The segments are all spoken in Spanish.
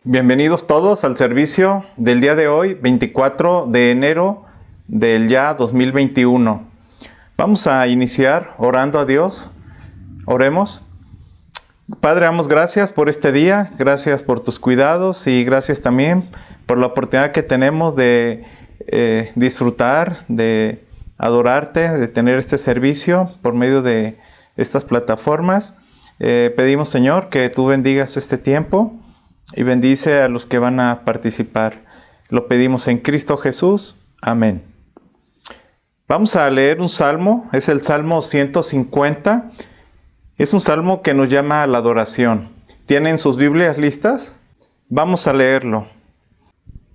Bienvenidos todos al servicio del día de hoy, 24 de enero del ya 2021. Vamos a iniciar orando a Dios. Oremos. Padre, damos gracias por este día, gracias por tus cuidados y gracias también por la oportunidad que tenemos de disfrutar, de adorarte, de tener este servicio por medio de estas plataformas. Pedimos, Señor, que tú bendigas este tiempo y bendice a los que van a participar. Lo pedimos en Cristo Jesús. Amén. Vamos a leer un salmo, es el Salmo 150. Es un salmo que nos llama a la adoración. ¿Tienen sus Biblias listas? Vamos a leerlo.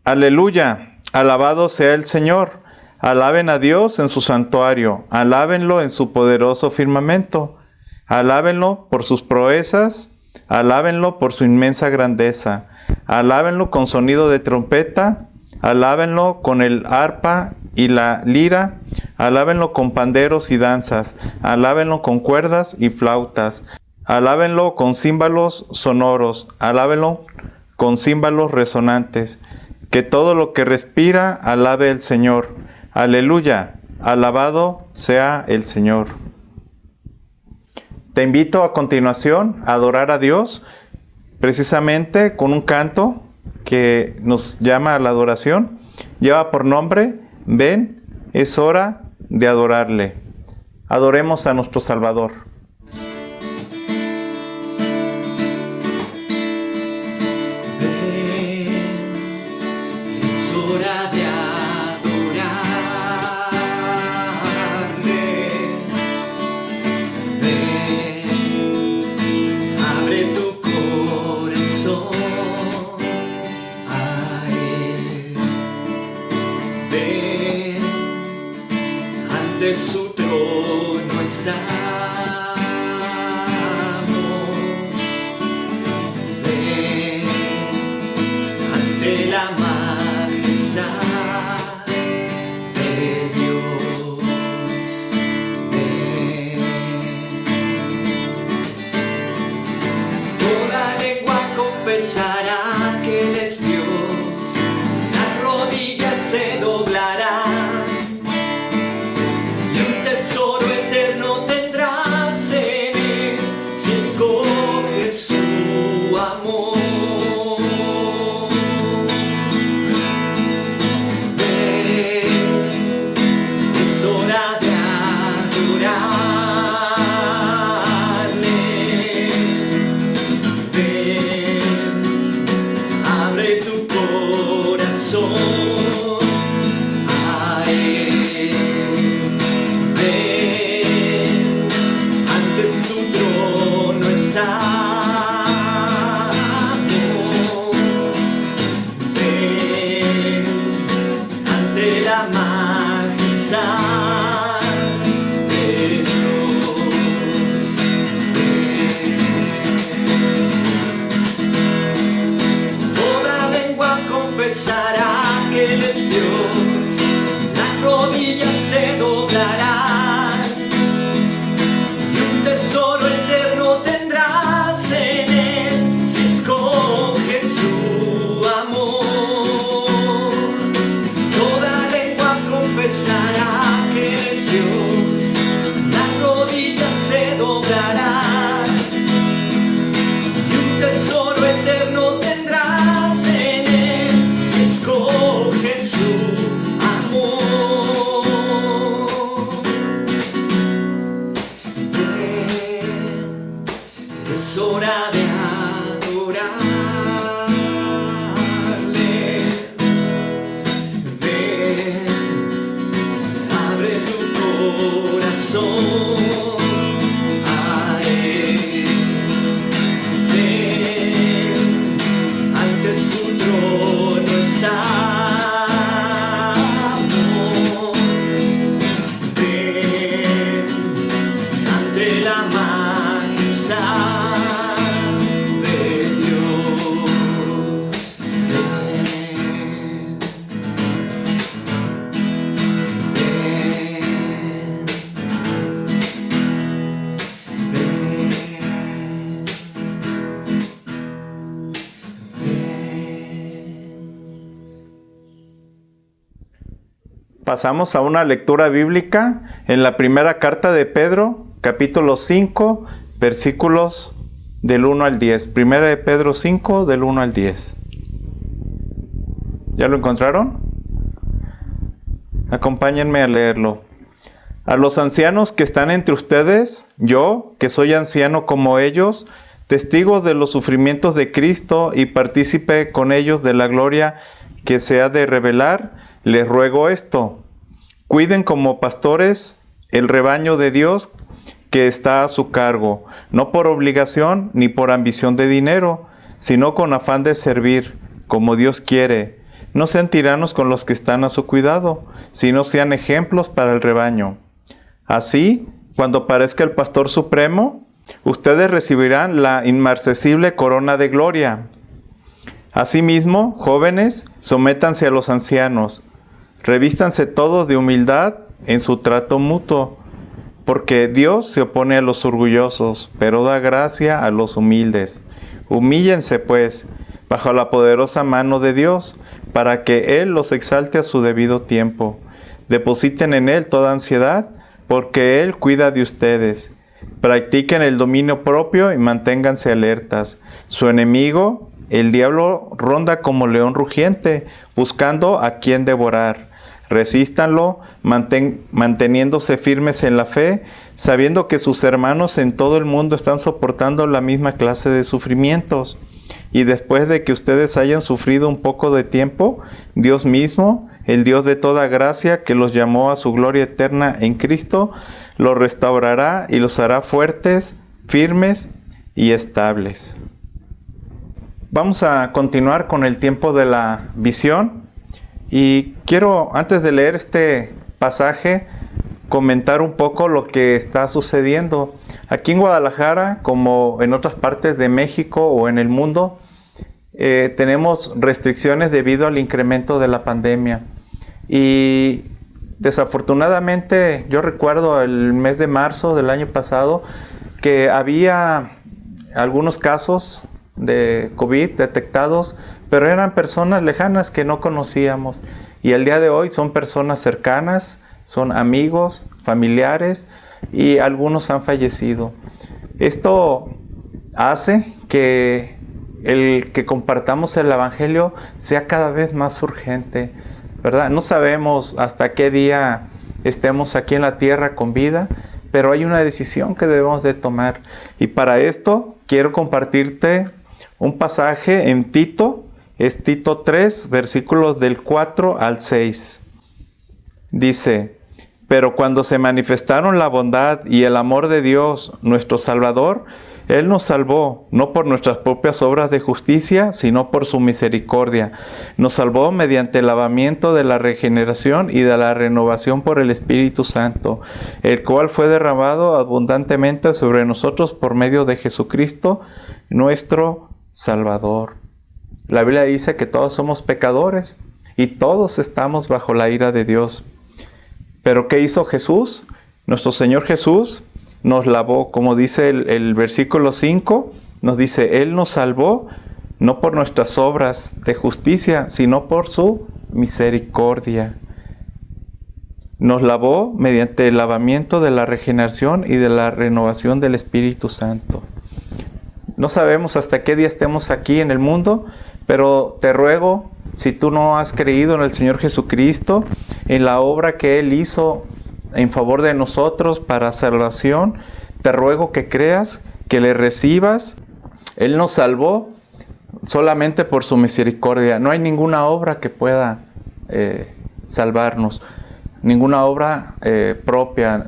Aleluya, alabado sea el Señor. Alaben a Dios en su santuario, alábenlo en su poderoso firmamento. Alábenlo por sus proezas, alábenlo por su inmensa grandeza, alábenlo con sonido de trompeta, alábenlo con el arpa y la lira, alábenlo con panderos y danzas, alábenlo con cuerdas y flautas, alábenlo con címbalos sonoros, alábenlo con címbalos resonantes. Que todo lo que respira alabe al Señor. Aleluya, alabado sea el Señor. Te invito a continuación a adorar a Dios, precisamente con un canto que nos llama a la adoración. Lleva por nombre, ven, es hora de adorarle. Adoremos a nuestro Salvador. De su trono estamos, ven ante la majestad de Dios, ven. Toda lengua confesará que Él es Dios, las rodillas se doblarán. La majestad Pasamos a una lectura bíblica en la primera carta de Pedro, capítulo 5, versículos del 1 al 10. Primera de Pedro 5, del 1 al 10. ¿Ya lo encontraron? Acompáñenme a leerlo. A los ancianos que están entre ustedes, yo, que soy anciano como ellos, testigo de los sufrimientos de Cristo y partícipe con ellos de la gloria que se ha de revelar, les ruego esto: cuiden como pastores el rebaño de Dios que está a su cargo, no por obligación ni por ambición de dinero, sino con afán de servir, como Dios quiere. No sean tiranos con los que están a su cuidado, sino sean ejemplos para el rebaño. Así, cuando aparezca el Pastor Supremo, ustedes recibirán la inmarcesible corona de gloria. Asimismo, jóvenes, sométanse a los ancianos. Revístanse todos de humildad en su trato mutuo, porque Dios se opone a los orgullosos, pero da gracia a los humildes. Humíllense, pues, bajo la poderosa mano de Dios, para que Él los exalte a su debido tiempo. Depositen en Él toda ansiedad, porque Él cuida de ustedes. Practiquen el dominio propio y manténganse alertas. Su enemigo, el diablo, ronda como león rugiente, buscando a quien devorar. Resístanlo, manteniéndose firmes en la fe, sabiendo que sus hermanos en todo el mundo están soportando la misma clase de sufrimientos. Y después de que ustedes hayan sufrido un poco de tiempo, Dios mismo, el Dios de toda gracia, que los llamó a su gloria eterna en Cristo, los restaurará y los hará fuertes, firmes y estables. Vamos a continuar con el tiempo de la visión. Y quiero, antes de leer este pasaje, comentar un poco lo que está sucediendo. Aquí en Guadalajara, como en otras partes de México o en el mundo, tenemos restricciones debido al incremento de la pandemia. Y desafortunadamente, yo recuerdo el mes de marzo del año pasado que había algunos casos de COVID detectados, pero eran personas lejanas que no conocíamos. Y el día de hoy son personas cercanas, son amigos, familiares, y algunos han fallecido. Esto hace que el que compartamos el Evangelio sea cada vez más urgente, ¿verdad? No sabemos hasta qué día estemos aquí en la tierra con vida, pero hay una decisión que debemos de tomar. Y para esto quiero compartirte un pasaje en Tito. Es Tito 3, versículos del 4 al 6. Dice: pero cuando se manifestaron la bondad y el amor de Dios, nuestro Salvador, Él nos salvó, no por nuestras propias obras de justicia, sino por su misericordia. Nos salvó mediante el lavamiento de la regeneración y de la renovación por el Espíritu Santo, el cual fue derramado abundantemente sobre nosotros por medio de Jesucristo, nuestro Salvador. La Biblia dice que todos somos pecadores y todos estamos bajo la ira de Dios. Pero ¿qué hizo Jesús? Nuestro Señor Jesús nos lavó, como dice el versículo 5, nos dice: Él nos salvó no por nuestras obras de justicia, sino por su misericordia. Nos lavó mediante el lavamiento de la regeneración y de la renovación del Espíritu Santo. No sabemos hasta qué día estemos aquí en el mundo, pero te ruego, si tú no has creído en el Señor Jesucristo, en la obra que Él hizo en favor de nosotros para salvación, te ruego que creas, que le recibas. Él nos salvó solamente por su misericordia. No hay ninguna obra que pueda salvarnos, ninguna obra propia,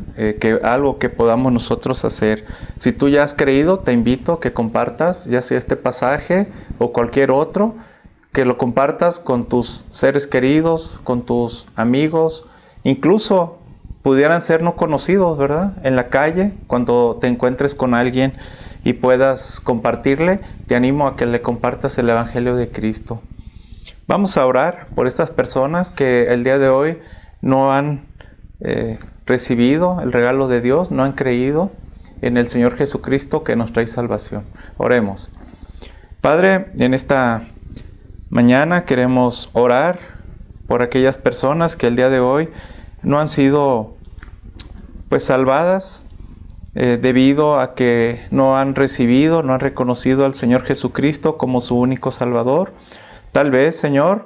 algo que podamos nosotros hacer. Si tú ya has creído, te invito a que compartas, ya sea este pasaje o cualquier otro, que lo compartas con tus seres queridos, con tus amigos, incluso pudieran ser no conocidos, ¿verdad? En la calle, cuando te encuentres con alguien y puedas compartirle, te animo a que le compartas el Evangelio de Cristo. Vamos a orar por estas personas que el día de hoy no han recibido el regalo de Dios, no han creído en el Señor Jesucristo que nos trae salvación. Oremos. Padre, en esta mañana queremos orar por aquellas personas que el día de hoy no han sido pues salvadas debido a que no han recibido, no han reconocido al Señor Jesucristo como su único Salvador. Tal vez, Señor,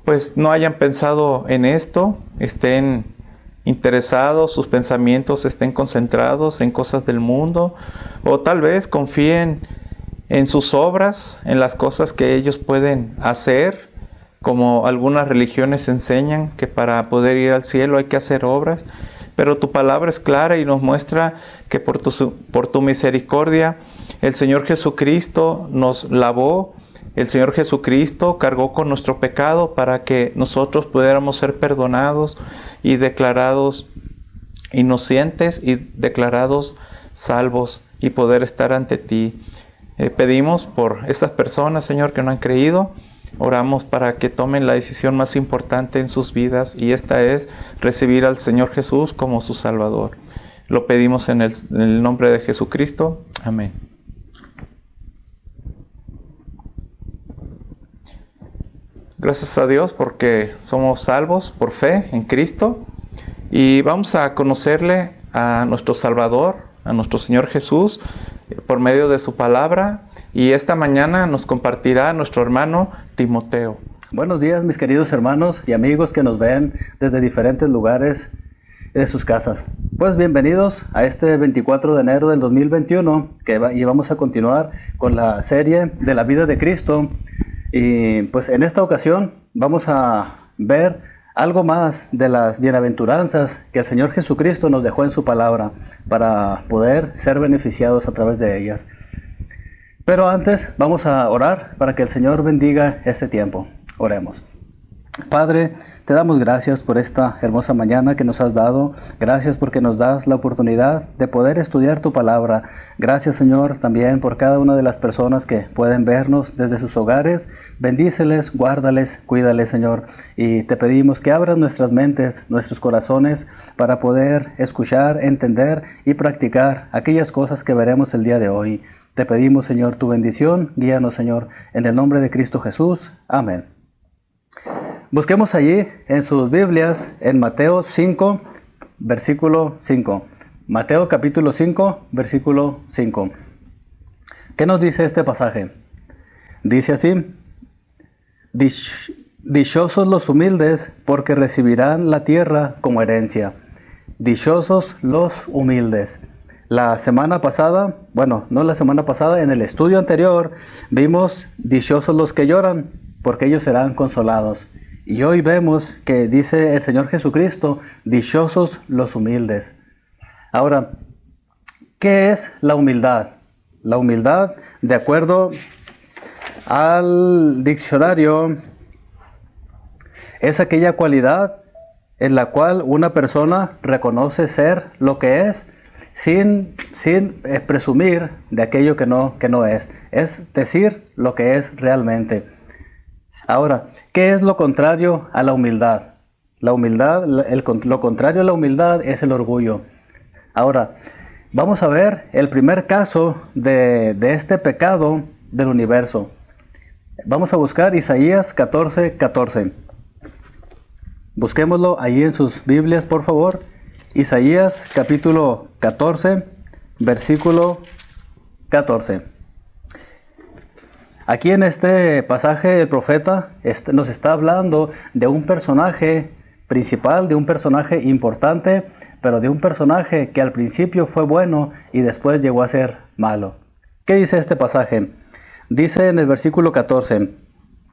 pues no hayan pensado en esto, estén interesados, sus pensamientos estén concentrados en cosas del mundo, o tal vez confíen en sus obras, en las cosas que ellos pueden hacer, como algunas religiones enseñan que para poder ir al cielo hay que hacer obras. Pero tu palabra es clara y nos muestra que por tu misericordia el Señor Jesucristo nos lavó, el Señor Jesucristo cargó con nuestro pecado para que nosotros pudiéramos ser perdonados y declarados inocentes y declarados salvos y poder estar ante ti. Pedimos por estas personas, Señor, que no han creído. Oramos para que tomen la decisión más importante en sus vidas, y esta es recibir al Señor Jesús como su Salvador. Lo pedimos en el nombre de Jesucristo. Amén. Gracias a Dios porque somos salvos por fe en Cristo, y vamos a conocerle a nuestro Salvador, a nuestro Señor Jesús, por medio de su palabra. Y esta mañana nos compartirá nuestro hermano Timoteo. Buenos días, mis queridos hermanos y amigos que nos ven desde diferentes lugares de sus casas. Pues bienvenidos a este 24 de enero del 2021, y vamos a continuar con la serie de la vida de Cristo. Y pues en esta ocasión vamos a ver algo más de las bienaventuranzas que el Señor Jesucristo nos dejó en su palabra para poder ser beneficiados a través de ellas. Pero antes vamos a orar para que el Señor bendiga este tiempo. Oremos. Padre, te damos gracias por esta hermosa mañana que nos has dado. Gracias porque nos das la oportunidad de poder estudiar tu palabra. Gracias, Señor, también por cada una de las personas que pueden vernos desde sus hogares. Bendíceles, guárdales, cuídales, Señor. Y te pedimos que abras nuestras mentes, nuestros corazones, para poder escuchar, entender y practicar aquellas cosas que veremos el día de hoy. Te pedimos, Señor, tu bendición. Guíanos, Señor, en el nombre de Cristo Jesús. Amén. Busquemos allí en sus Biblias, en Mateo 5, versículo 5. Mateo capítulo 5, versículo 5. ¿Qué nos dice este pasaje? Dice así: Dichosos los humildes, porque recibirán la tierra como herencia. Dichosos los humildes. La semana pasada, en el estudio anterior, vimos dichosos los que lloran, porque ellos serán consolados. Y hoy vemos que dice el Señor Jesucristo, dichosos los humildes. Ahora, ¿qué es la humildad? La humildad, de acuerdo al diccionario, es aquella cualidad en la cual una persona reconoce ser lo que es sin presumir de aquello que no es. Es decir lo que es realmente. Ahora, ¿qué es lo contrario a la humildad? La humildad, lo contrario a la humildad es el orgullo. Ahora, vamos a ver el primer caso de este pecado del universo. Vamos a buscar Isaías 14:14. Busquémoslo ahí en sus Biblias, por favor. Isaías capítulo 14, versículo 14. Aquí en este pasaje el profeta nos está hablando de un personaje principal, de un personaje importante, pero de un personaje que al principio fue bueno y después llegó a ser malo. ¿Qué dice este pasaje? Dice en el versículo 14: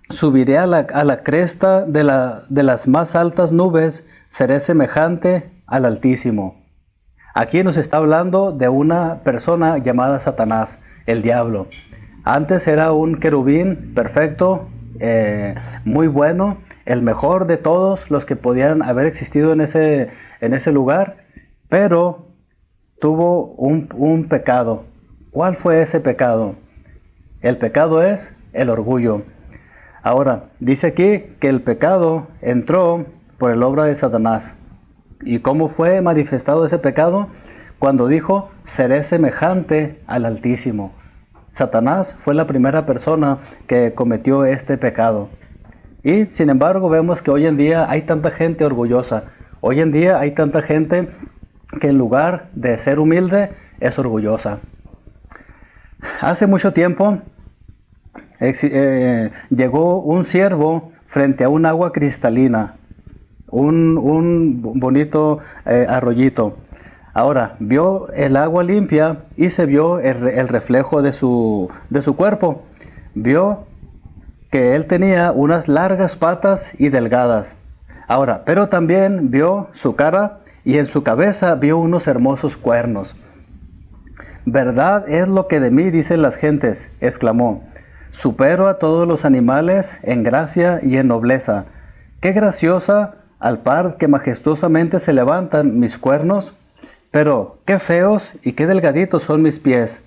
Subiré a la cresta de las más altas nubes, seré semejante al Altísimo. Aquí nos está hablando de una persona llamada Satanás, el diablo. Antes era un querubín perfecto, muy bueno, el mejor de todos los que podían haber existido en ese lugar, pero tuvo un pecado. ¿Cuál fue ese pecado? El pecado es el orgullo. Ahora, dice aquí que el pecado entró por el obra de Satanás. ¿Y cómo fue manifestado ese pecado? Cuando dijo, seré semejante al Altísimo. Satanás fue la primera persona que cometió este pecado. Y sin embargo vemos que hoy en día hay tanta gente orgullosa. Hoy en día hay tanta gente que en lugar de ser humilde es orgullosa. Hace mucho tiempo llegó un ciervo frente a un agua cristalina, un bonito arroyito. Ahora, vio el agua limpia y se vio el reflejo de su cuerpo. Vio que él tenía unas largas patas y delgadas. Ahora, pero también vio su cara y en su cabeza vio unos hermosos cuernos. «Verdad es lo que de mí dicen las gentes», exclamó. «Supero a todos los animales en gracia y en nobleza. Qué graciosa al par que majestuosamente se levantan mis cuernos, pero qué feos y qué delgaditos son mis pies».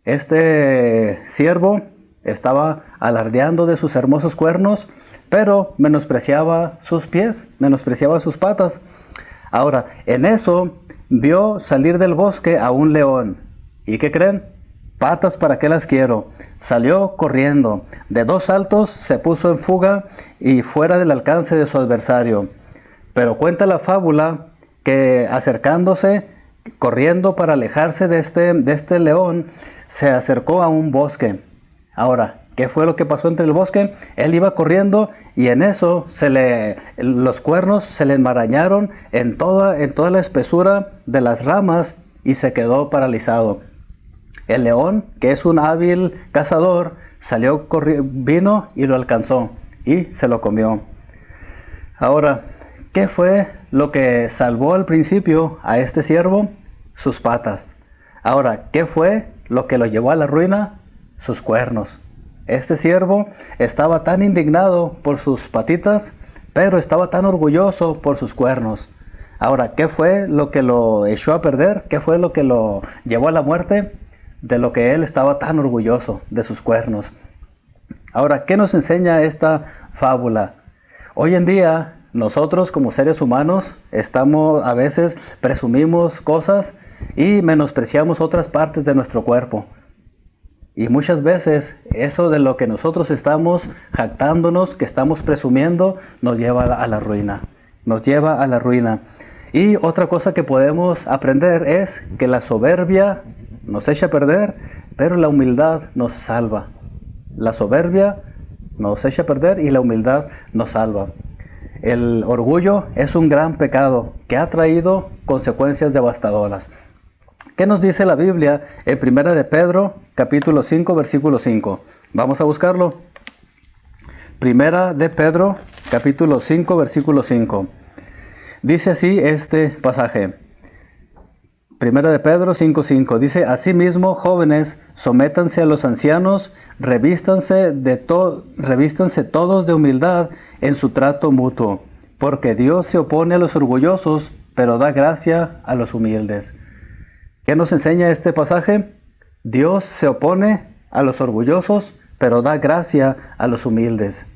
Este siervo estaba alardeando de sus hermosos cuernos, pero menospreciaba sus pies, menospreciaba sus patas. Ahora, en eso vio salir del bosque a un león. ¿Y qué creen? Patas, ¿para qué las quiero? Salió corriendo. De 2 saltos se puso en fuga y fuera del alcance de su adversario. Pero cuenta la fábula que acercándose, corriendo para alejarse de este león, se acercó a un bosque. Ahora, ¿qué fue lo que pasó entre el bosque? Él iba corriendo y en eso los cuernos se le enmarañaron en toda la espesura de las ramas y se quedó paralizado. El león, que es un hábil cazador, vino y lo alcanzó y se lo comió. Ahora, ¿qué fue lo que salvó al principio a este siervo? Sus patas. Ahora, ¿qué fue lo que lo llevó a la ruina? Sus cuernos. Este siervo estaba tan indignado por sus patitas, pero estaba tan orgulloso por sus cuernos. Ahora, ¿qué fue lo que lo echó a perder? ¿Qué fue lo que lo llevó a la muerte? De lo que él estaba tan orgulloso, de sus cuernos. Ahora, ¿qué nos enseña esta fábula? Hoy en día, nosotros como seres humanos, a veces presumimos cosas y menospreciamos otras partes de nuestro cuerpo. Y muchas veces eso de lo que nosotros estamos jactándonos, que estamos presumiendo, nos lleva a la ruina. Nos lleva a la ruina. Y otra cosa que podemos aprender es que la soberbia nos echa a perder, pero la humildad nos salva. La soberbia nos echa a perder y la humildad nos salva. El orgullo es un gran pecado que ha traído consecuencias devastadoras. ¿Qué nos dice la Biblia en 1 de Pedro, capítulo 5, versículo 5? Vamos a buscarlo. 1 de Pedro, capítulo 5, versículo 5. Dice así este pasaje. 1 de Pedro 5:5 dice: Asimismo, jóvenes, sométanse a los ancianos, revístanse todos de humildad en su trato mutuo, porque Dios se opone a los orgullosos, pero da gracia a los humildes. ¿Qué nos enseña este pasaje? Dios se opone a los orgullosos, pero da gracia a los humildes.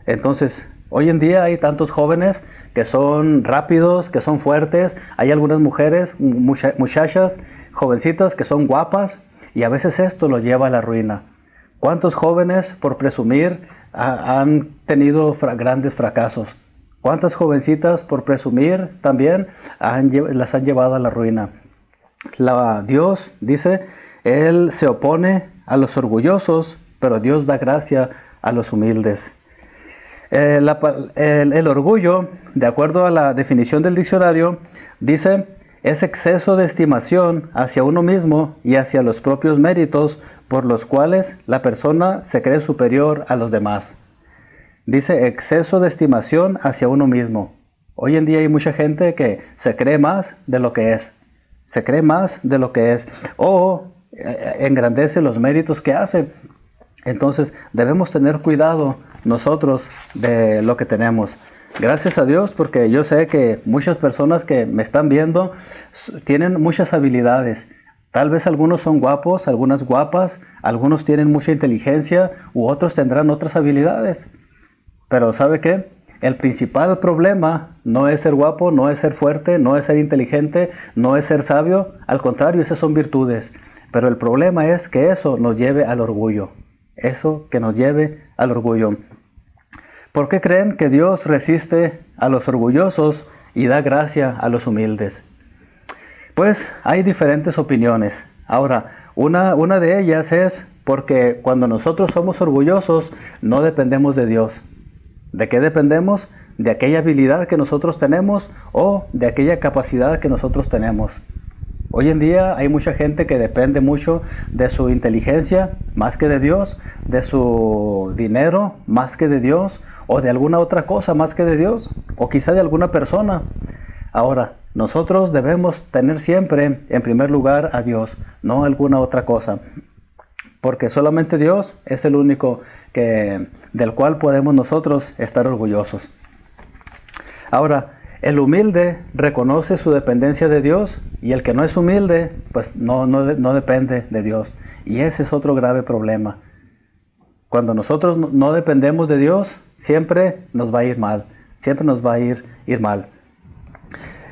Entonces, hoy en día hay tantos jóvenes que son rápidos, que son fuertes. Hay algunas mujeres, muchachas, jovencitas que son guapas y a veces esto los lleva a la ruina. ¿Cuántos jóvenes por presumir han tenido grandes fracasos? ¿Cuántas jovencitas por presumir también las han llevado a la ruina? Dios dice, Él se opone a los orgullosos, pero Dios da gracia a los humildes. El orgullo, de acuerdo a la definición del diccionario, dice, es exceso de estimación hacia uno mismo y hacia los propios méritos por los cuales la persona se cree superior a los demás. Dice exceso de estimación hacia uno mismo. Hoy en día hay mucha gente que se cree más de lo que es. Se cree más de lo que es. O engrandece los méritos que hace. Entonces debemos tener cuidado nosotros de lo que tenemos. Gracias a Dios, porque yo sé que muchas personas que me están viendo tienen muchas habilidades. Tal vez algunos son guapos, algunas guapas, algunos tienen mucha inteligencia u otros tendrán otras habilidades. Pero ¿sabe qué? El principal problema no es ser guapo, no es ser fuerte, no es ser inteligente, no es ser sabio. Al contrario, esas son virtudes. Pero el problema es que eso nos lleve al orgullo. Eso que nos lleve al orgullo. ¿Por qué creen que Dios resiste a los orgullosos y da gracia a los humildes. Pues hay diferentes opiniones. Ahora, una de ellas es porque cuando nosotros somos orgullosos, no dependemos de Dios. ¿De qué dependemos? De aquella habilidad que nosotros tenemos o de aquella capacidad que nosotros tenemos. Hoy en día hay mucha gente que depende mucho de su inteligencia más que de Dios, de su dinero más que de Dios, o de alguna otra cosa más que de Dios, o quizá de alguna persona. Ahora, nosotros debemos tener siempre en primer lugar a Dios, no alguna otra cosa. Porque solamente Dios es el único del cual podemos nosotros estar orgullosos. Ahora, el humilde reconoce su dependencia de Dios y el que no es humilde, pues no depende de Dios. Y ese es otro grave problema. Cuando nosotros no dependemos de Dios, siempre nos va a ir mal. Siempre nos va a ir mal.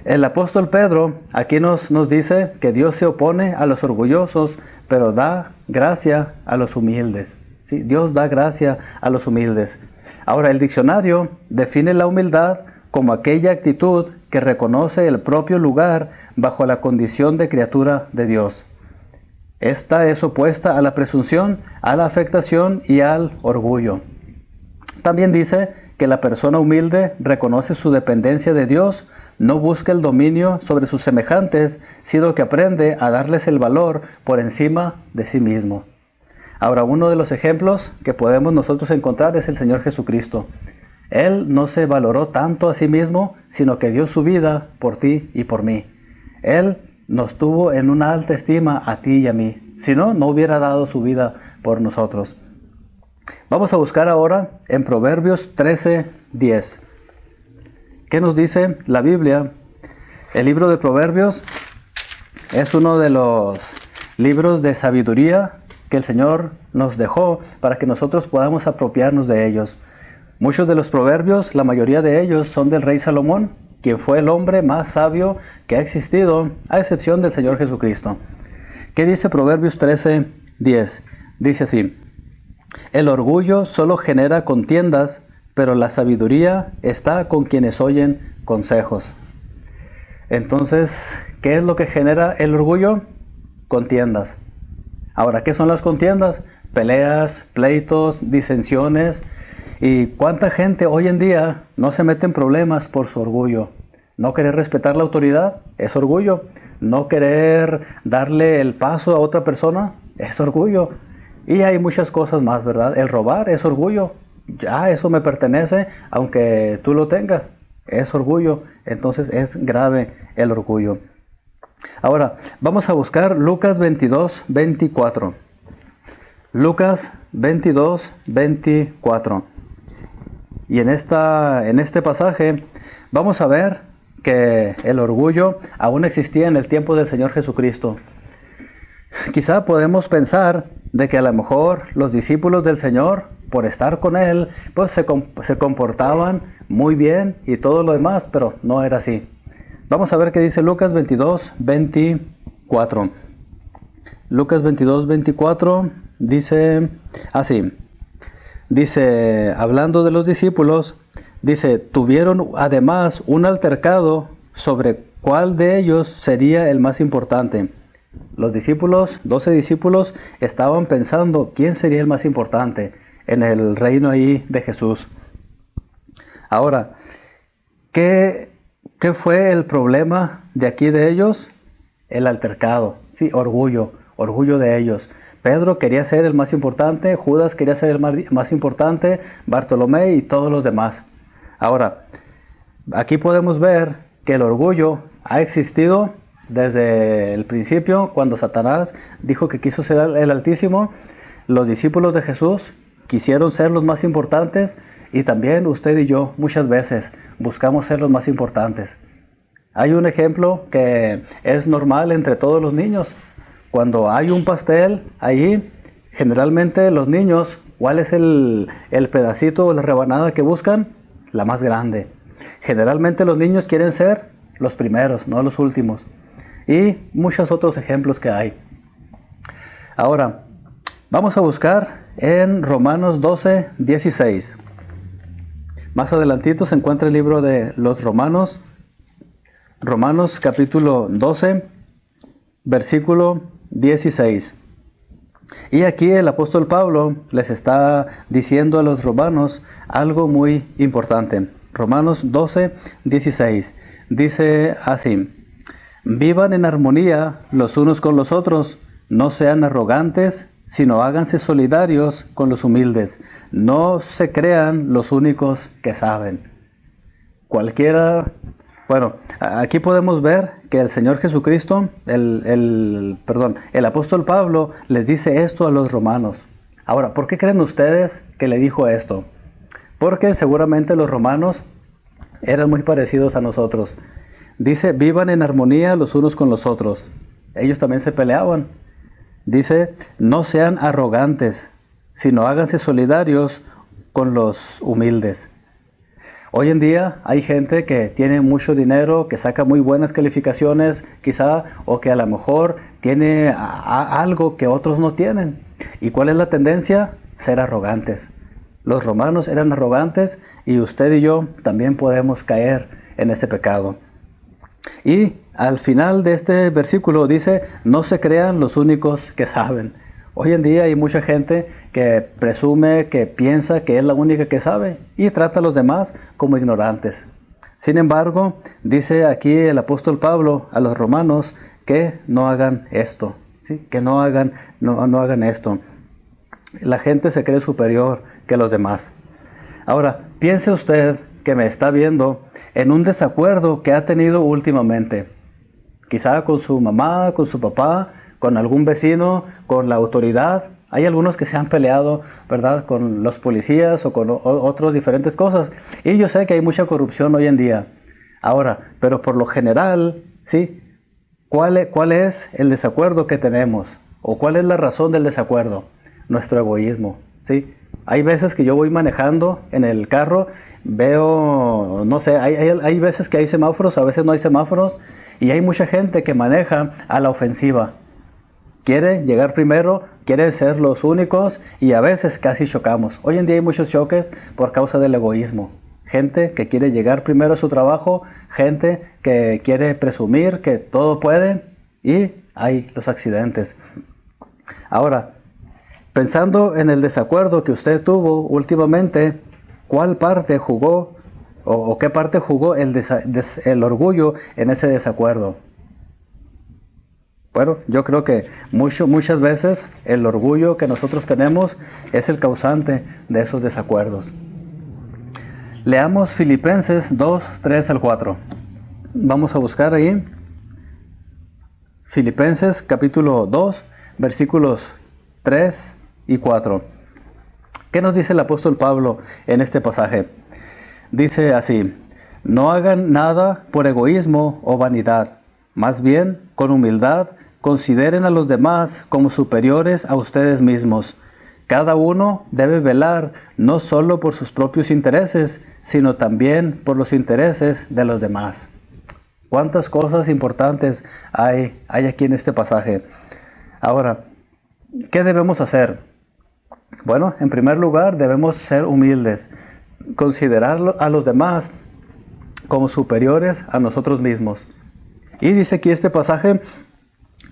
El apóstol Pedro aquí nos dice que Dios se opone a los orgullosos, pero da gracia a los humildes. ¿Sí? Dios da gracia a los humildes. Ahora, el diccionario define la humildad como aquella actitud que reconoce el propio lugar bajo la condición de criatura de Dios. Esta es opuesta a la presunción, a la afectación y al orgullo. También dice que la persona humilde reconoce su dependencia de Dios, no busca el dominio sobre sus semejantes, sino que aprende a darles el valor por encima de sí mismo. Ahora, uno de los ejemplos que podemos nosotros encontrar es el Señor Jesucristo. Él no se valoró tanto a sí mismo, sino que dio su vida por ti y por mí. Él nos tuvo en una alta estima a ti y a mí. Si no, no hubiera dado su vida por nosotros. Vamos a buscar ahora en Proverbios 13:10. ¿Qué nos dice la Biblia? El libro de Proverbios es uno de los libros de sabiduría que el Señor nos dejó para que nosotros podamos apropiarnos de ellos. Muchos de los proverbios, la mayoría de ellos son del rey Salomón, quien fue el hombre más sabio que ha existido, a excepción del Señor Jesucristo. ¿Qué dice Proverbios 13:10? Dice así: el orgullo solo genera contiendas, pero la sabiduría está con quienes oyen consejos. Entonces, ¿qué es lo que genera el orgullo? Contiendas. Ahora, ¿qué son las contiendas? Peleas, pleitos, disensiones. ¿Y cuánta gente hoy en día no se mete en problemas por su orgullo? No querer respetar la autoridad es orgullo. No querer darle el paso a otra persona es orgullo. Y hay muchas cosas más, ¿verdad? El robar es orgullo. Ya, eso me pertenece, aunque tú lo tengas. Es orgullo. Entonces es grave el orgullo. Ahora, vamos a buscar Lucas 22:24. Lucas 22:24. Y en este pasaje vamos a ver que el orgullo aún existía en el tiempo del Señor Jesucristo. Quizá podemos pensar de que a lo mejor los discípulos del Señor, por estar con Él, pues se comportaban muy bien y todo lo demás, pero no era así. Vamos a ver qué dice Lucas 22:24. Lucas 22:24 dice así. Dice, hablando de los discípulos, dice, tuvieron además un altercado sobre cuál de ellos sería el más importante. Los discípulos, 12 discípulos, estaban pensando quién sería el más importante en el reino ahí de Jesús. Ahora, ¿qué fue el problema de aquí de ellos? El altercado, sí, orgullo de ellos. Pedro quería ser el más importante, Judas quería ser el más importante, Bartolomé y todos los demás. Ahora, aquí podemos ver que el orgullo ha existido desde el principio, cuando Satanás dijo que quiso ser el Altísimo. Los discípulos de Jesús quisieron ser los más importantes y también usted y yo muchas veces buscamos ser los más importantes. Hay un ejemplo que es normal entre todos los niños. Cuando hay un pastel ahí, generalmente los niños, ¿cuál es el pedacito o la rebanada que buscan? La más grande. Generalmente los niños quieren ser los primeros, no los últimos. Y muchos otros ejemplos que hay. Ahora, vamos a buscar en Romanos 12:16. Más adelantito se encuentra el libro de los Romanos Romanos capítulo 12, versículo 16. Y aquí el apóstol Pablo les está diciendo a los romanos algo muy importante. Romanos 12, 16. Dice así: vivan en armonía los unos con los otros, no sean arrogantes, sino háganse solidarios con los humildes. No se crean los únicos que saben. Aquí podemos ver que el Señor Jesucristo, el apóstol Pablo les dice esto a los romanos. Ahora, ¿por qué creen ustedes que le dijo esto? Porque seguramente los romanos eran muy parecidos a nosotros. Dice, vivan en armonía los unos con los otros. Ellos también se peleaban. Dice, no sean arrogantes, sino háganse solidarios con los humildes. Hoy en día hay gente que tiene mucho dinero, que saca muy buenas calificaciones, quizá, o que a lo mejor tiene algo que otros no tienen. ¿Y cuál es la tendencia? Ser arrogantes. Los romanos eran arrogantes y usted y yo también podemos caer en ese pecado. Y al final de este versículo dice, no se crean los únicos que saben. Hoy en día hay mucha gente que presume, que piensa que es la única que sabe y trata a los demás como ignorantes. Sin embargo, dice aquí el apóstol Pablo a los romanos que no hagan esto, ¿sí? Que no hagan esto. La gente se cree superior que los demás. Ahora, piense usted que me está viendo en un desacuerdo que ha tenido últimamente. Quizá con su mamá, con su papá, con algún vecino, con la autoridad. Hay algunos que se han peleado, ¿verdad?, con los policías o con otras diferentes cosas. Y yo sé que hay mucha corrupción hoy en día. Ahora, pero por lo general, ¿sí? ¿Cuál es el desacuerdo que tenemos? ¿O cuál es la razón del desacuerdo? Nuestro egoísmo, ¿sí? Hay veces que yo voy manejando en el carro, veo, no sé, hay veces que hay semáforos, a veces no hay semáforos, y hay mucha gente que maneja a la ofensiva. Quiere llegar primero, quieren ser los únicos y a veces casi chocamos. Hoy en día hay muchos choques por causa del egoísmo. Gente que quiere llegar primero a su trabajo, gente que quiere presumir que todo puede y hay los accidentes. Ahora, pensando en el desacuerdo que usted tuvo últimamente, ¿cuál parte jugó o qué parte jugó el orgullo en ese desacuerdo? Bueno, yo creo que muchas veces el orgullo que nosotros tenemos es el causante de esos desacuerdos. Leamos Filipenses 2, 3 al 4. Vamos a buscar ahí. Filipenses capítulo 2, versículos 3 y 4. ¿Qué nos dice el apóstol Pablo en este pasaje? Dice así: no hagan nada por egoísmo o vanidad, más bien con humildad consideren a los demás como superiores a ustedes mismos. Cada uno debe velar no solo por sus propios intereses, sino también por los intereses de los demás. ¿Cuántas cosas importantes hay aquí en este pasaje? Ahora, ¿qué debemos hacer? Bueno, en primer lugar debemos ser humildes, considerar a los demás como superiores a nosotros mismos. Y dice aquí este pasaje,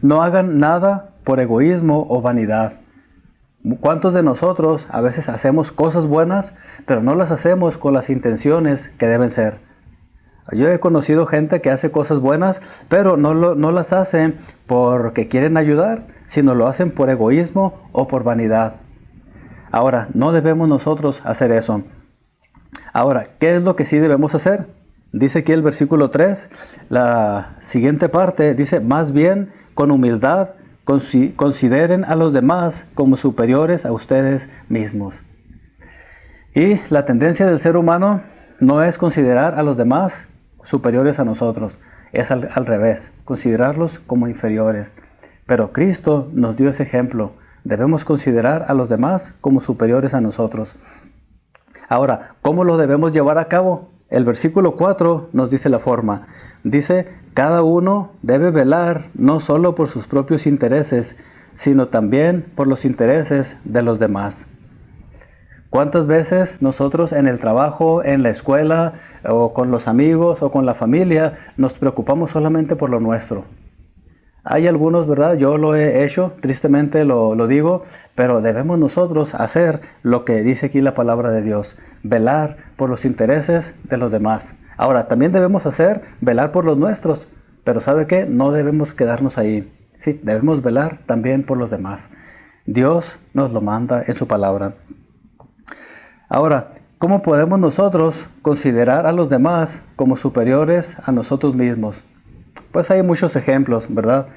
no hagan nada por egoísmo o vanidad. ¿Cuántos de nosotros a veces hacemos cosas buenas, pero no las hacemos con las intenciones que deben ser? Yo he conocido gente que hace cosas buenas, pero no las hacen porque quieren ayudar, sino lo hacen por egoísmo o por vanidad. Ahora, no debemos nosotros hacer eso. Ahora, ¿qué es lo que sí debemos hacer? Dice aquí el versículo 3, la siguiente parte, dice, más bien con humildad consideren a los demás como superiores a ustedes mismos. Y la tendencia del ser humano no es considerar a los demás superiores a nosotros, es al revés, considerarlos como inferiores. Pero Cristo nos dio ese ejemplo, debemos considerar a los demás como superiores a nosotros. Ahora, ¿cómo lo debemos llevar a cabo? El versículo 4 nos dice la forma. Dice, cada uno debe velar no solo por sus propios intereses, sino también por los intereses de los demás. ¿Cuántas veces nosotros en el trabajo, en la escuela, o con los amigos, o con la familia, nos preocupamos solamente por lo nuestro? Hay algunos, ¿verdad? Yo lo he hecho, tristemente lo digo, pero debemos nosotros hacer lo que dice aquí la palabra de Dios, velar por los intereses de los demás. Ahora, también debemos velar por los nuestros, pero ¿sabe qué? No debemos quedarnos ahí. Sí, debemos velar también por los demás. Dios nos lo manda en su palabra. Ahora, ¿cómo podemos nosotros considerar a los demás como superiores a nosotros mismos? Pues hay muchos ejemplos, ¿verdad?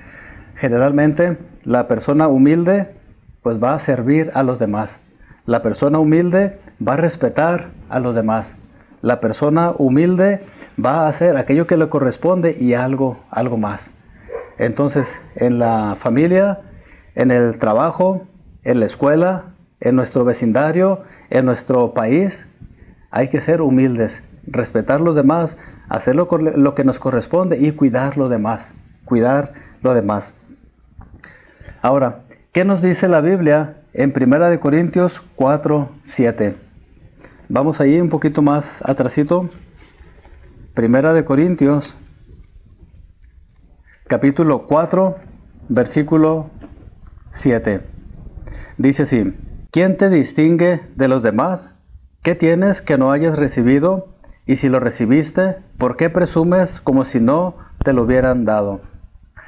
Generalmente la persona humilde pues va a servir a los demás. La persona humilde va a respetar a los demás. La persona humilde va a hacer aquello que le corresponde y algo más. Entonces, en la familia, en el trabajo, en la escuela, en nuestro vecindario, en nuestro país, hay que ser humildes, respetar a los demás, hacer lo que nos corresponde y cuidar lo demás. Ahora, ¿qué nos dice la Biblia en 1 Corintios 4:7? Vamos ahí un poquito más atrasito. 1 Corintios, capítulo 4, versículo 7. Dice así: ¿Quién te distingue de los demás? ¿Qué tienes que no hayas recibido? Y si lo recibiste, ¿por qué presumes como si no te lo hubieran dado?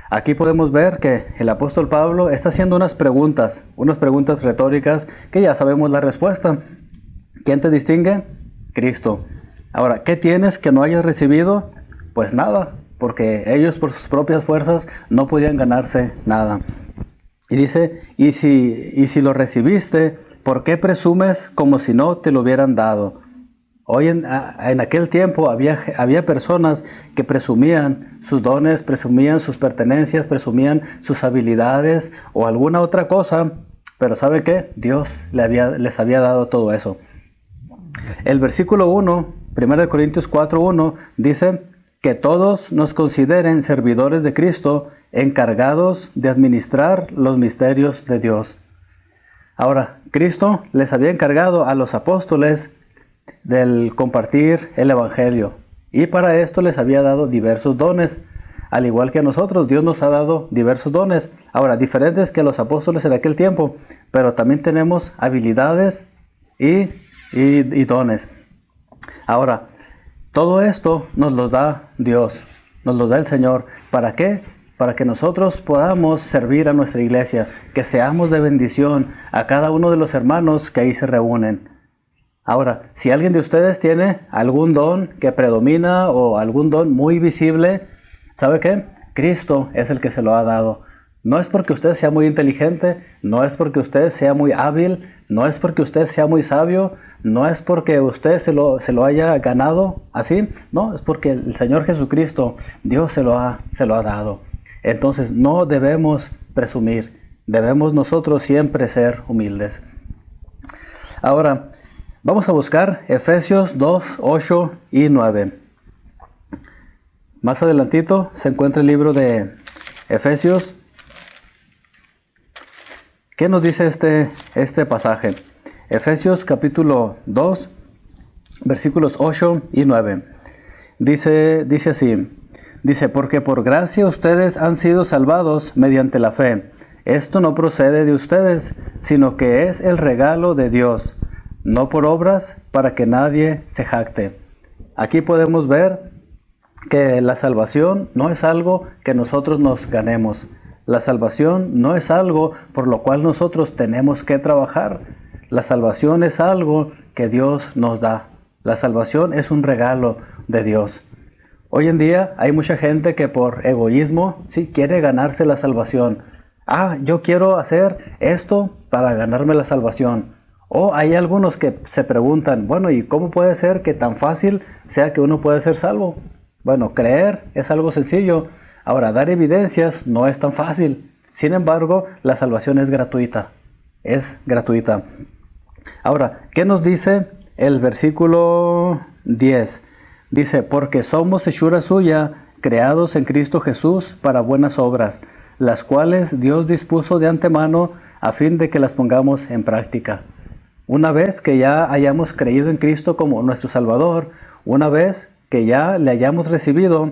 Aquí podemos ver que el apóstol Pablo está haciendo unas preguntas retóricas que ya sabemos la respuesta. ¿Quién te distingue? Cristo. Ahora, ¿qué tienes que no hayas recibido? Pues nada, porque ellos por sus propias fuerzas no podían ganarse nada. Y dice, y si lo recibiste, ¿por qué presumes como si no te lo hubieran dado? Hoy en aquel tiempo había personas que presumían sus dones, presumían sus pertenencias, presumían sus habilidades o alguna otra cosa, pero ¿sabe qué? Dios les había dado todo eso. El versículo 1, 1 Corintios 4:1, dice que todos nos consideren servidores de Cristo, encargados de administrar los misterios de Dios. Ahora, Cristo les había encargado a los apóstoles del compartir el evangelio, y para esto les había dado diversos dones, al igual que a nosotros. Dios nos ha dado diversos dones, ahora diferentes que a los apóstoles en aquel tiempo, pero también tenemos habilidades y dones. Ahora, todo esto nos lo da Dios, nos lo da el Señor. ¿Para qué? Para que nosotros podamos servir a nuestra iglesia, que seamos de bendición a cada uno de los hermanos que ahí se reúnen. Ahora, si alguien de ustedes tiene algún don que predomina o algún don muy visible, ¿sabe qué? Cristo es el que se lo ha dado. No es porque usted sea muy inteligente, no es porque usted sea muy hábil, no es porque usted sea muy sabio, no es porque usted se lo haya ganado así, no, es porque el Señor Jesucristo, Dios se lo ha dado. Entonces no debemos presumir, debemos nosotros siempre ser humildes. Ahora, vamos a buscar Efesios 2, 8 y 9. Más adelantito se encuentra el libro de Efesios. ¿Qué nos dice este pasaje? Efesios capítulo 2, versículos 8 y 9. Dice así. Dice, porque por gracia ustedes han sido salvados mediante la fe. Esto no procede de ustedes, sino que es el regalo de Dios, no por obras, para que nadie se jacte. Aquí podemos ver que la salvación no es algo que nosotros nos ganemos. La salvación no es algo por lo cual nosotros tenemos que trabajar. La salvación es algo que Dios nos da. La salvación es un regalo de Dios. Hoy en día hay mucha gente que por egoísmo sí quiere ganarse la salvación. Yo quiero hacer esto para ganarme la salvación. O hay algunos que se preguntan, bueno, ¿y cómo puede ser que tan fácil sea que uno puede ser salvo? Bueno, creer es algo sencillo. Ahora, dar evidencias no es tan fácil. Sin embargo, la salvación es gratuita. Es gratuita. Ahora, ¿qué nos dice el versículo 10? Dice, porque somos hechura suya, creados en Cristo Jesús para buenas obras, las cuales Dios dispuso de antemano a fin de que las pongamos en práctica. Una vez que ya hayamos creído en Cristo como nuestro Salvador, una vez que ya le hayamos recibido,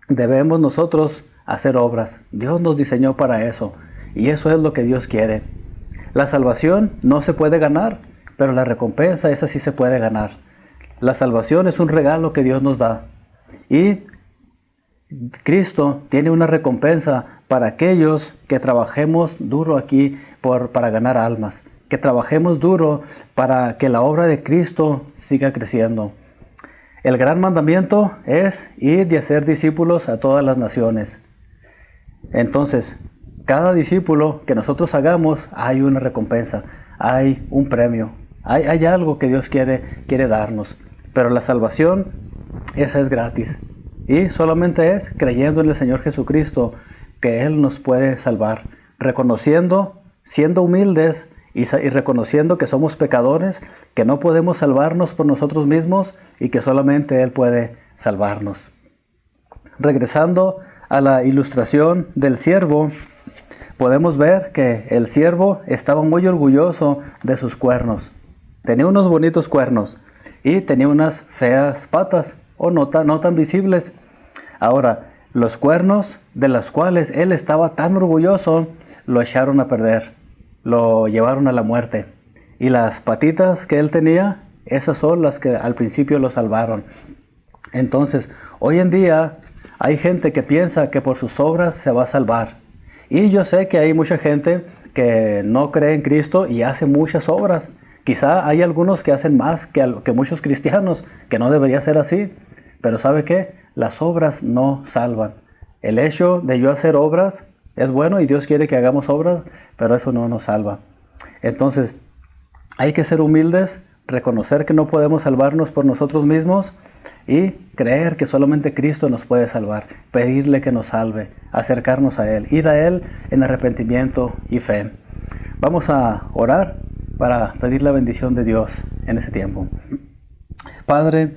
debemos nosotros hacer obras. Dios nos diseñó para eso, y eso es lo que Dios quiere. La salvación no se puede ganar, pero la recompensa esa sí se puede ganar. La salvación es un regalo que Dios nos da, y Cristo tiene una recompensa para aquellos que trabajemos duro aquí para ganar almas, que trabajemos duro para que la obra de Cristo siga creciendo. El gran mandamiento es ir y hacer discípulos a todas las naciones. Entonces, cada discípulo que nosotros hagamos, hay una recompensa, hay un premio, hay algo que Dios quiere darnos. Pero la salvación, esa es gratis. Y solamente es creyendo en el Señor Jesucristo que Él nos puede salvar. Reconociendo, siendo humildes y reconociendo que somos pecadores, que no podemos salvarnos por nosotros mismos y que solamente Él puede salvarnos. Regresando a la ilustración del siervo, podemos ver que el siervo estaba muy orgulloso de sus cuernos. Tenía unos bonitos cuernos y tenía unas feas patas, o no tan visibles. Ahora, los cuernos de los cuales él estaba tan orgulloso, lo echaron a perder, lo llevaron a la muerte. Y las patitas que él tenía, esas son las que al principio lo salvaron. Entonces, hoy en día hay gente que piensa que por sus obras se va a salvar. Y yo sé que hay mucha gente que no cree en Cristo y hace muchas obras. Quizá hay algunos que hacen más que muchos cristianos, que no debería ser así. Pero ¿sabe qué? Las obras no salvan. El hecho de yo hacer obras es bueno y Dios quiere que hagamos obras, pero eso no nos salva. Entonces, hay que ser humildes, reconocer que no podemos salvarnos por nosotros mismos y creer que solamente Cristo nos puede salvar, pedirle que nos salve, acercarnos a Él, ir a Él en arrepentimiento y fe. Vamos a orar para pedir la bendición de Dios en ese tiempo. Padre,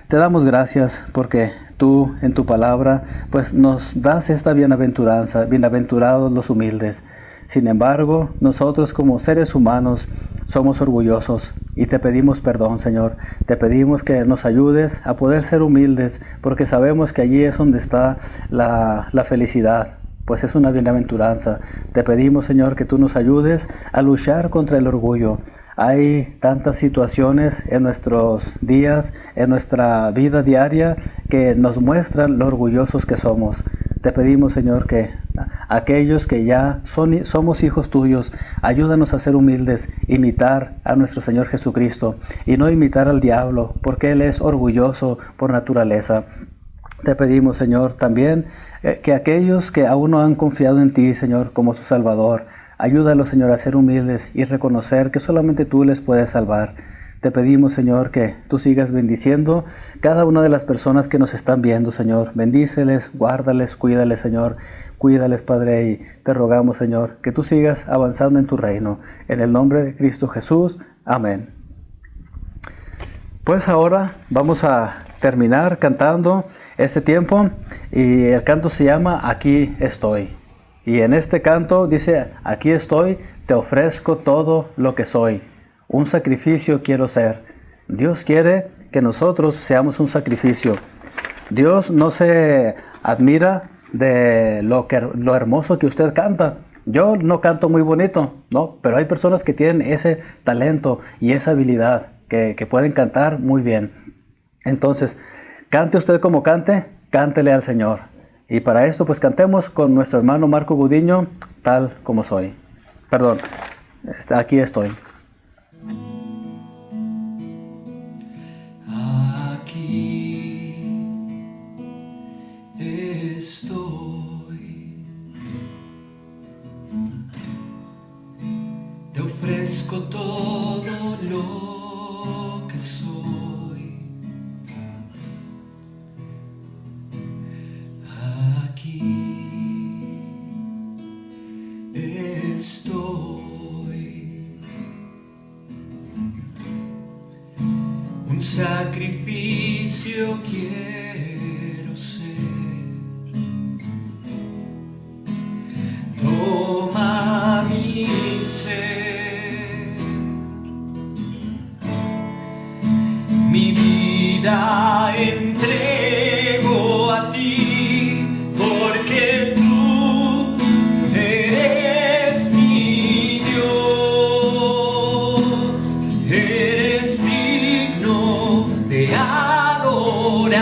te damos gracias porque tú en tu palabra pues nos das esta bienaventuranza, bienaventurados los humildes. Sin embargo, nosotros como seres humanos somos orgullosos y te pedimos perdón, Señor. Te pedimos que nos ayudes a poder ser humildes porque sabemos que allí es donde está la felicidad. Pues es una bienaventuranza. Te pedimos, Señor, que tú nos ayudes a luchar contra el orgullo. Hay tantas situaciones en nuestros días, en nuestra vida diaria, que nos muestran lo orgullosos que somos. Te pedimos, Señor, que aquellos que ya somos hijos tuyos, ayúdanos a ser humildes, imitar a nuestro Señor Jesucristo y no imitar al diablo, porque Él es orgulloso por naturaleza. Te pedimos, Señor, también que aquellos que aún no han confiado en ti, Señor, como su Salvador, ayúdalos, Señor, a ser humildes y reconocer que solamente tú les puedes salvar. Te pedimos, Señor, que tú sigas bendiciendo cada una de las personas que nos están viendo, Señor. Bendíceles, guárdales, cuídales, Señor. Cuídales, Padre, y te rogamos, Señor, que tú sigas avanzando en tu reino. En el nombre de Cristo Jesús. Amén. Pues ahora vamos a terminar cantando este tiempo y el canto se llama Aquí estoy. Y en este canto dice, aquí estoy, te ofrezco todo lo que soy. Un sacrificio quiero ser. Dios quiere que nosotros seamos un sacrificio. Dios no se admira de lo hermoso que usted canta. Yo no canto muy bonito, ¿no? Pero hay personas que tienen ese talento y esa habilidad, que pueden cantar muy bien. Entonces, cante usted como cante, cántele al Señor. Y para esto, pues cantemos con nuestro hermano Marco Gudiño, tal como soy. Perdón, aquí estoy. Aquí estoy. Te ofrezco todo lo que soy. Aquí estoy. Un sacrificio quiero ser. Toma mi ser. vida entrego a ti, porque tú eres mi Dios, eres digno de adoración,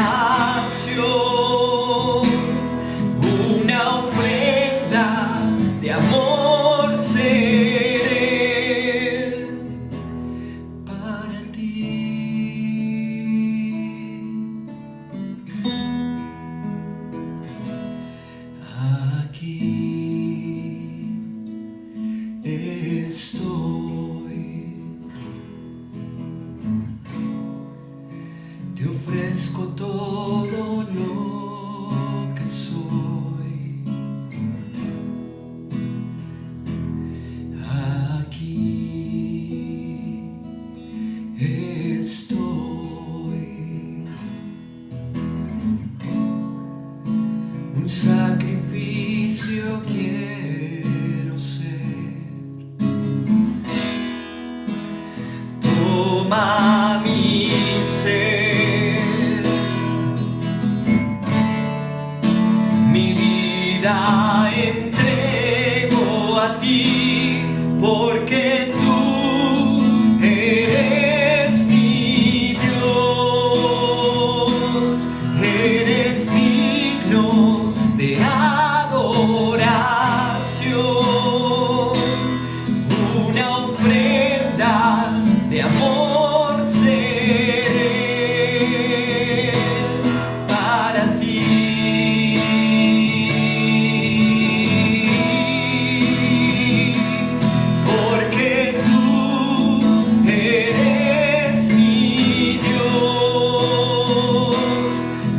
una ofrenda de amor seré para ti. Aquí estoy, te ofrezco todo lo que soy. Aquí estoy, un sacrificio quiero ser. Toma mi ser, mi vida entrego a ti, porque tú eres mi Dios, eres digno de adoración, una ofrenda de amor seré para ti, porque tú eres mi Dios,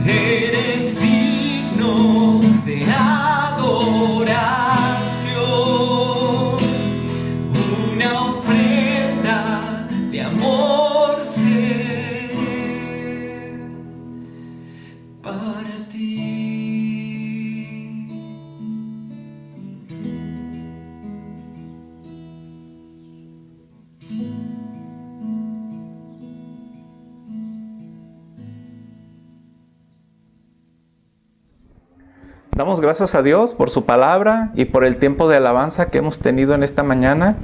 eres digno de adoración, una ofrenda de amor seré para ti. Damos gracias a Dios por su palabra y por el tiempo de alabanza que hemos tenido en esta mañana.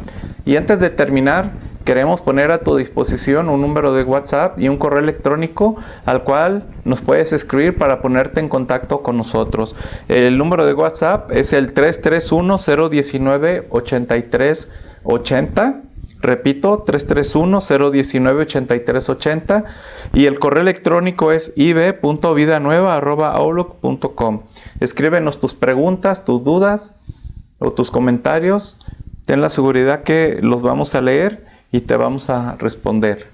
Y antes de terminar, queremos poner a tu disposición un número de WhatsApp y un correo electrónico al cual nos puedes escribir para ponerte en contacto con nosotros. El número de WhatsApp es el 331-019-8380. Repito, 331-019-8380. Y el correo electrónico es ib.vidanueva@outlook.com. Escríbenos tus preguntas, tus dudas o tus comentarios. Ten la seguridad que los vamos a leer y te vamos a responder.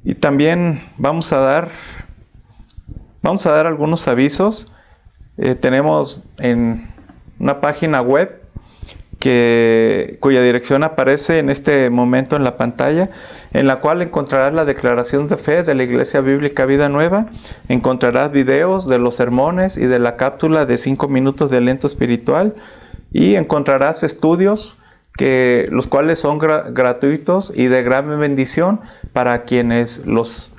Y también vamos a dar algunos avisos. Tenemos en una página web cuya dirección aparece en este momento en la pantalla, en la cual encontrarás la declaración de fe de la Iglesia Bíblica Vida Nueva, encontrarás videos de los sermones y de la cápsula de 5 minutos de aliento espiritual, y encontrarás estudios los cuales son gratuitos y de gran bendición para quienes los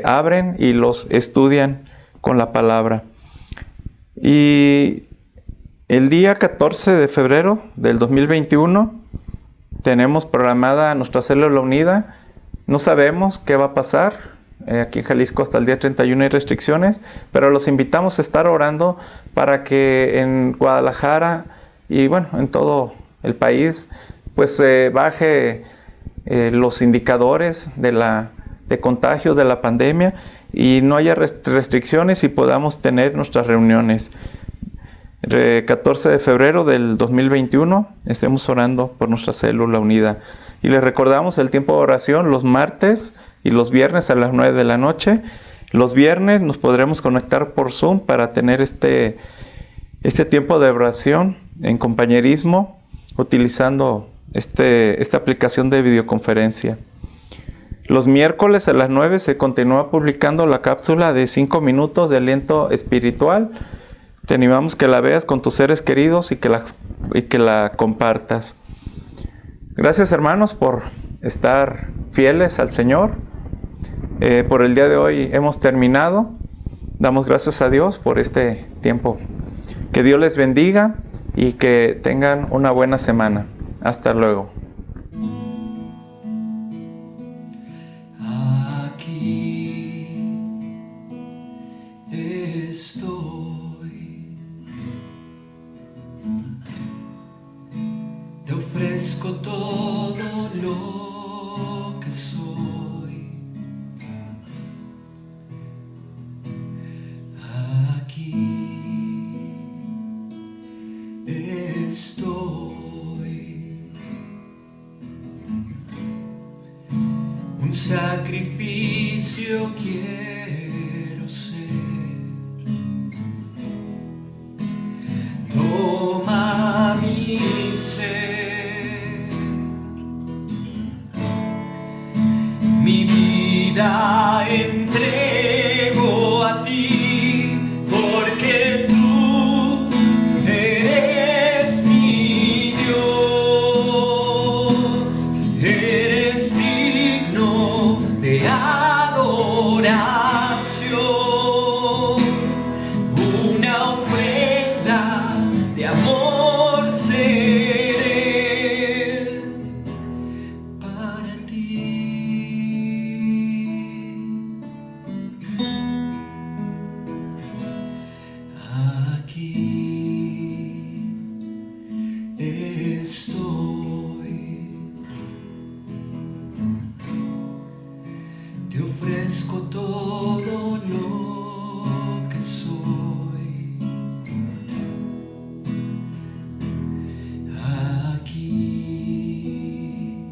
abren y los estudian con la palabra. Y el día 14 de febrero del 2021 tenemos programada nuestra célula unida. No sabemos qué va a pasar. Aquí en Jalisco hasta el día 31 hay restricciones, pero los invitamos a estar orando para que en Guadalajara y bueno, en todo el país, pues se baje los indicadores de contagio de la pandemia y no haya restricciones y podamos tener nuestras reuniones. 14 de febrero del 2021 estemos orando por nuestra célula unida. Y les recordamos el tiempo de oración los martes y los viernes a las 9 de la noche. Los viernes nos podremos conectar por Zoom para tener este tiempo de oración en compañerismo utilizando esta aplicación de videoconferencia. Los miércoles a las 9 se continúa publicando la cápsula de 5 minutos de aliento espiritual. Te animamos que la veas con tus seres queridos y que la compartas. Gracias, hermanos, por estar fieles al Señor. Por el día de hoy hemos terminado. Damos gracias a Dios por este tiempo. Que Dios les bendiga y que tengan una buena semana. Hasta luego. Aquí estoy. Te ofrezco todo lo que soy. Aquí estoy. Un sacrificio quiero ser. Toma mi ser, mi vida entrego a ti, porque tú eres mi Dios, eres digno de adoración, una ofrenda de amor seré para ti. Aquí estoy. Te ofrezco todo lo que soy. Aquí